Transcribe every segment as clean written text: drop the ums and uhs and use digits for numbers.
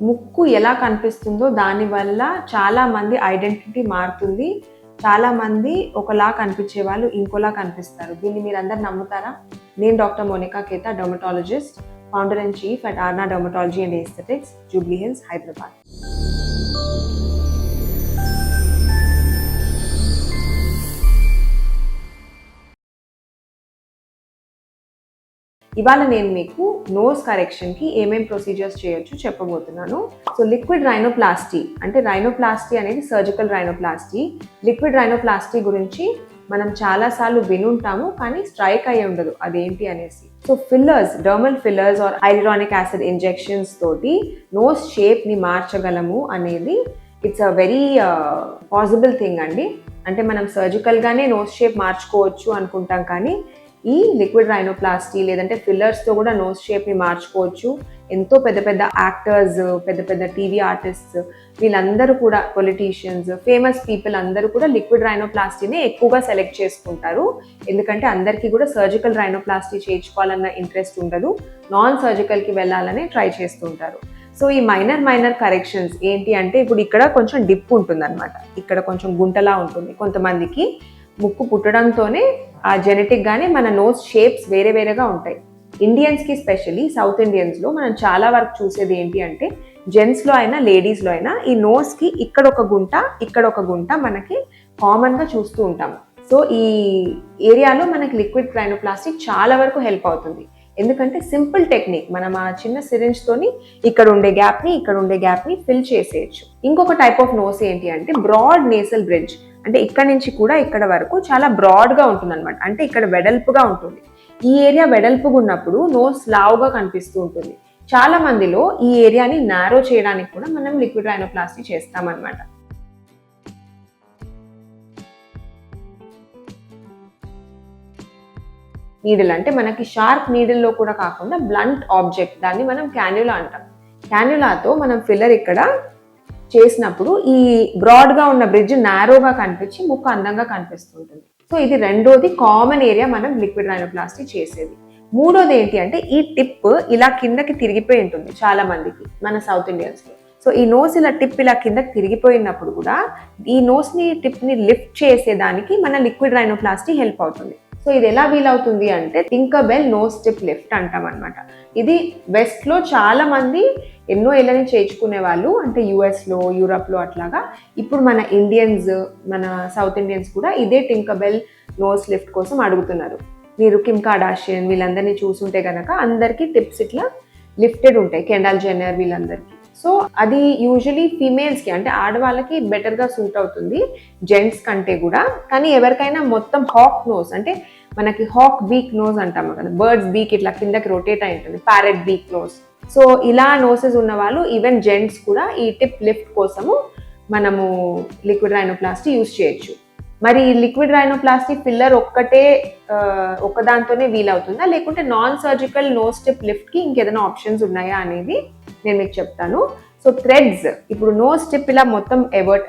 ముక్కు ఎలా కనిపిస్తుందో దానివల్ల చాలా మంది ఐడెంటిటీ మారుతుంది. చాలా మంది ఒకలా కనిపించే వాళ్ళు ఇంకోలా కనిపిస్తారు. దీన్ని మీరు అందరు నమ్ముతారా? నేను doctor Monica Keta, dermatologist, founder and chief at Aarna dermatology and aesthetics, Jubilee Hills, Hyderabad. ఇవాళ నేను మీకు నోస్ కరెక్షన్కి ఏమేం ప్రొసీజర్స్ చేయొచ్చు చెప్పబోతున్నాను. సో లిక్విడ్ రైనోప్లాస్టీ అంటే రైనోప్లాస్టీ అనేది సర్జికల్ రైనోప్లాస్టీ. లిక్విడ్ రైనోప్లాస్టీ గురించి మనం చాలాసార్లు వినుంటాము, కానీ స్ట్రైక్ అయ్యి ఉండదు అదేంటి అనేసి. So fillers, dermal fillers or hyaluronic acid injections తోటి నోస్ షేప్ని మార్చగలము అనేది it's a very possible thing అండి. అంటే మనం సర్జికల్గానే నోస్ షేప్ మార్చుకోవచ్చు అనుకుంటాం, కానీ ఈ లిక్విడ్ రైనోప్లాస్టీ లేదంటే ఫిల్లర్స్తో కూడా నోస్ షేప్ని మార్చుకోవచ్చు. ఎంతో పెద్ద పెద్ద యాక్టర్స్, పెద్ద పెద్ద టీవీ ఆర్టిస్ట్స్, వీళ్ళందరూ కూడా పొలిటీషియన్స్, ఫేమస్ పీపుల్ అందరూ కూడా లిక్విడ్ రైనోప్లాస్టీనే ఎక్కువగా సెలెక్ట్ చేసుకుంటారు. ఎందుకంటే అందరికీ కూడా సర్జికల్ రైనోప్లాస్టీ చేయించుకోవాలన్న ఇంట్రెస్ట్ ఉండదు, నాన్ సర్జికల్కి వెళ్ళాలని ట్రై చేస్తుంటారు. సో ఈ మైనర్ కరెక్షన్స్ ఏంటి అంటే, ఇప్పుడు ఇక్కడ కొంచెం డిప్ ఉంటుంది అనమాట, ఇక్కడ కొంచెం గుంటలా ఉంటుంది. కొంతమందికి ముక్కు పుట్టడంతోనే ఆ జెనెటిక్గానే మన నోస్ షేప్స్ వేరేగా ఉంటాయి. ఇండియన్స్కి స్పెషల్లీ సౌత్ ఇండియన్స్లో మనం చాలా వరకు చూసేది ఏంటి అంటే, జెంట్స్లో అయినా లేడీస్లో అయినా ఈ నోస్కి ఇక్కడ ఒక గుంట మనకి కామన్గా చూస్తూ ఉంటాము. సో ఈ ఏరియాలో మనకి లిక్విడ్ రైనోప్లాస్టీ చాలా వరకు హెల్ప్ అవుతుంది. ఎందుకంటే సింపుల్ టెక్నిక్, మనం ఆ చిన్న సిరింజ్తోని ఇక్కడ ఉండే గ్యాప్ని ఫిల్ చేసేయచ్చు. ఇంకొక టైప్ ఆఫ్ నోస్ ఏంటి అంటే బ్రాడ్ నేసల్ బ్రిడ్జ్. అంటే ఇక్కడ నుంచి కూడా ఇక్కడ వరకు చాలా బ్రాడ్గా ఉంటుంది అనమాట, అంటే ఇక్కడ వెడల్పుగా ఉంటుంది. ఈ ఏరియా వెడల్పుగా ఉన్నప్పుడు నోస్ లావుగా కనిపిస్తూ ఉంటుంది. చాలా మందిలో ఈ ఏరియాని నారో చేయడానికి కూడా మనం లిక్విడ్ రైనోప్లాస్టీ చేస్తామన్నమాట. నీడిల్ అంటే మనకి షార్ప్ నీడిల్లో కూడా కాకుండా బ్లంట్ ఆబ్జెక్ట్, దాన్ని మనం క్యాన్యులా అంటాం. క్యాన్యులాతో మనం ఫిల్లర్ ఇక్కడ చేసినప్పుడు ఈ బ్రాడ్గా ఉన్న బ్రిడ్జ్ నారోగా కనిపించి ముక్కు అందంగా కనిపిస్తుంటుంది. సో ఇది రెండోది కామన్ ఏరియా మనం లిక్విడ్ రైనోప్లాస్టీ చేసేది. మూడోది ఏంటి అంటే, ఈ టిప్ ఇలా కిందకి తిరిగిపోయి ఉంటుంది చాలా మందికి మన సౌత్ ఇండియన్స్లో. సో ఈ నోస్ ఇలా టిప్ ఇలా కిందకి తిరిగిపోయినప్పుడు కూడా ఈ నోస్ని టిప్ని లిఫ్ట్ చేసేదానికి మన లిక్విడ్ రైనోప్లాస్టీ హెల్ప్ అవుతుంది. సో ఇది ఎలా వీలవుతుంది అంటే, టింకర్బెల్ నోస్ టిప్ లిఫ్ట్ అంటాం అనమాట. ఇది వెస్ట్లో చాలా మంది ఎన్నో ఏళ్ళ నుంచి చేయించుకునే వాళ్ళు, అంటే యూఎస్లో, యూరప్లో అట్లాగా. ఇప్పుడు మన ఇండియన్స్, మన సౌత్ ఇండియన్స్ కూడా ఇదే టింకర్బెల్ నోస్ లిఫ్ట్ కోసం అడుగుతున్నారు. మీరు కిమ్ కార్డాషియన్ వీళ్ళందరినీ చూసుంటే కనుక అందరికీ టిప్స్ ఇట్లా లిఫ్టెడ్ ఉంటాయి, కెండాల్ జెన్నర్ వీళ్ళందరికీ. సో అది యూజువలీ ఫీమేల్స్కి అంటే ఆడవాళ్ళకి బెటర్గా సూట్ అవుతుంది జెంట్స్ కంటే కూడా. కానీ ఎవరికైనా మొత్తం హాక్ నోస్ అంటే మనకి హాక్ బీక్ నోస్ అంటాము కదా, బర్డ్స్ బీక్ ఇట్లా కిందకి రొటేట్ అయి ఉంటుంది, ప్యారెట్ బీక్ నోస్. సో ఇలా నోసెస్ ఉన్న వాళ్ళు, ఈవెన్ జెంట్స్ కూడా ఈ టిప్ లిఫ్ట్ కోసము మనము లిక్విడ్ రైనోప్లాస్టీ యూజ్ చేయొచ్చు. మరి ఈ లిక్విడ్ రైనోప్లాస్టీ ఫిల్లర్ ఒక్కదాంతోనే వీలవుతుందా, లేకుంటే నాన్ సర్జికల్ నోస్ టిప్ లిఫ్ట్కి ఇంకేదైనా ఆప్షన్స్ ఉన్నాయా అనేది నేను మీకు చెప్తాను. సో థ్రెడ్స్, ఇప్పుడు నోస్ టిప్ ఇలా మొత్తం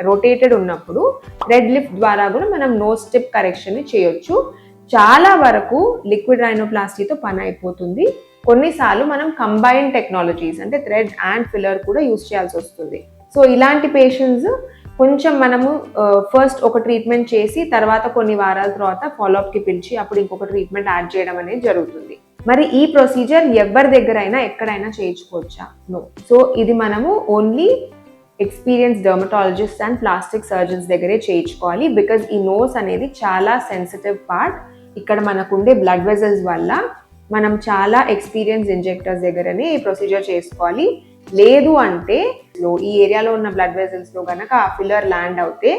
రొటేటెడ్ ఉన్నప్పుడు థ్రెడ్ లిఫ్ట్ ద్వారా కూడా మనం నోస్ టిప్ కరెక్షన్ని చేయొచ్చు. చాలా వరకు లిక్విడ్ రైనోప్లాస్టీతో పని అయిపోతుంది. కొన్నిసార్లు మనం కంబైన్డ్ టెక్నాలజీస్ అంటే థ్రెడ్ అండ్ ఫిల్లర్ కూడా యూజ్ చేయాల్సి వస్తుంది. సో ఇలాంటి పేషెంట్స్ కొంచెం మనము ఫస్ట్ ఒక ట్రీట్మెంట్ చేసి తర్వాత కొన్ని వారాల తర్వాత ఫాలోఅప్కి పిలిచి అప్పుడు ఇంకొక ట్రీట్మెంట్ యాడ్ చేయడం అనేది జరుగుతుంది. మరి ఈ ప్రొసీజర్ ఎవరి దగ్గరైనా ఎక్కడైనా చేయించుకోవచ్చా? నో. సో ఇది మనము only experience dermatologist and plastic surgeons దగ్గరే చేయించుకోవాలి. బికాజ్ ఈ నోస్ అనేది చాలా సెన్సిటివ్ పార్ట్. ఇక్కడ మనకుండే బ్లడ్ వెజల్స్ వల్ల మనం చాలా ఎక్స్పీరియన్స్ ఇంజెక్టర్స్ దగ్గరనే ఈ ప్రొసీజర్ చేసుకోవాలి. లేదు అంటే ఈ ఏరియాలో ఉన్న బ్లడ్ వెజల్స్లో కనుక ఆ ఫిల్లర్ ల్యాండ్ అవుతే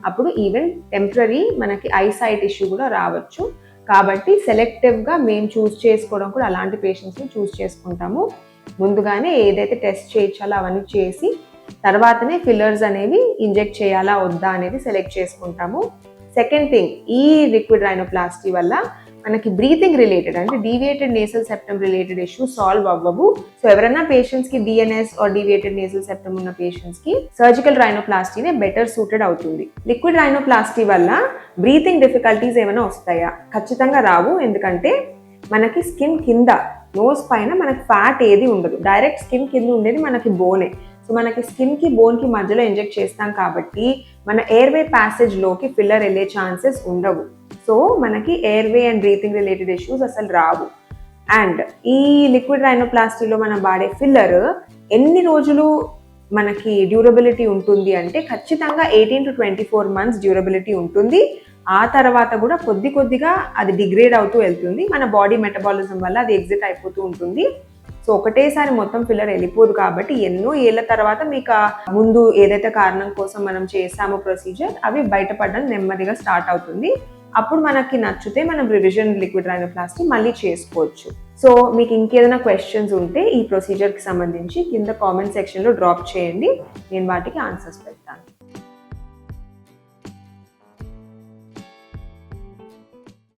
అప్పుడు ఈవెన్ టెంపరరీ మనకి ఐసైట్ ఇష్యూ కూడా రావచ్చు. కాబట్టి సెలెక్టివ్గా మేము చూస్ చేసుకోవడం కూడా అలాంటి పేషెంట్స్ని చూస్ చేసుకుంటాము. ముందుగానే ఏదైతే టెస్ట్ చేయించాలో అవన్నీ చేసి తర్వాతనే ఫిల్లర్స్ అనేవి ఇంజెక్ట్ చేయాలా వద్దా అనేది సెలెక్ట్ చేసుకుంటాము. సెకండ్ థింగ్, ఈ లిక్విడ్ రైనోప్లాస్టీ వల్ల మనకి బ్రీతింగ్ రిలేటెడ్ అంటే deviated nasal septum related issue solve అవ్వవు. సో ఎవరైనా పేషెంట్స్కి DNS or deviated nasal septum ఉన్న పేషెంట్స్కి సర్జికల్ రైనోప్లాస్టీనే బెటర్ సూటెడ్ అవుతుంది. లిక్విడ్ రైనోప్లాస్టీ వల్ల బ్రీతింగ్ డిఫికల్టీస్ ఏమైనా వస్తాయా? ఖచ్చితంగా రావు. ఎందుకంటే మనకి స్కిన్ కింద నోస్ పైన మనకి ఫ్యాట్ ఏది ఉండదు, డైరెక్ట్ స్కిన్ కింద ఉండేది మనకి బోనే. సో మనకి స్కిన్కి బోన్కి మధ్యలో ఇంజెక్ట్ చేస్తాం కాబట్టి మన ఎయిర్వే ప్యాసేజ్లోకి ఫిల్లర్ వెళ్ళే ఛాన్సెస్ ఉండవు. సో మనకి airway and breathing related issues అసలు రావు. అండ్ ఈ లిక్విడ్ రైనోప్లాస్టీలో మనం వాడే ఫిల్లర్ ఎన్ని రోజులు మనకి డ్యూరబిలిటీ ఉంటుంది అంటే ఖచ్చితంగా 18 to 24 months డ్యూరబిలిటీ ఉంటుంది. ఆ తర్వాత కూడా కొద్దిగా అది డిగ్రేడ్ అవుతూ వెళ్తుంది. మన బాడీ మెటబాలిజం వల్ల అది ఎగ్జిట్ అయిపోతూ ఉంటుంది. సో ఒకటేసారి మొత్తం ఫిల్లర్ వెళ్ళిపోదు కాబట్టి ఎన్నో ఏళ్ళ తర్వాత మీకు ముందు ఏదైతే కారణం కోసం మనం చేసామో ప్రొసీజర్ అవి బయటపడడం నెమ్మదిగా స్టార్ట్ అవుతుంది. అప్పుడు మనకి నచ్చితే మనం రివిజన్ లిక్విడ్ రైనోప్లాస్టీ మళ్ళీ చేసుకోవచ్చు. సో మీకు ఇంకేదైనా క్వశ్చన్స్ ఉంటే ఈ ప్రొసీజర్కి సంబంధించి కింద కామెంట్ సెక్షన్లో డ్రాప్ చేయండి, నేను వాటికి ఆన్సర్స్ పెడతాను.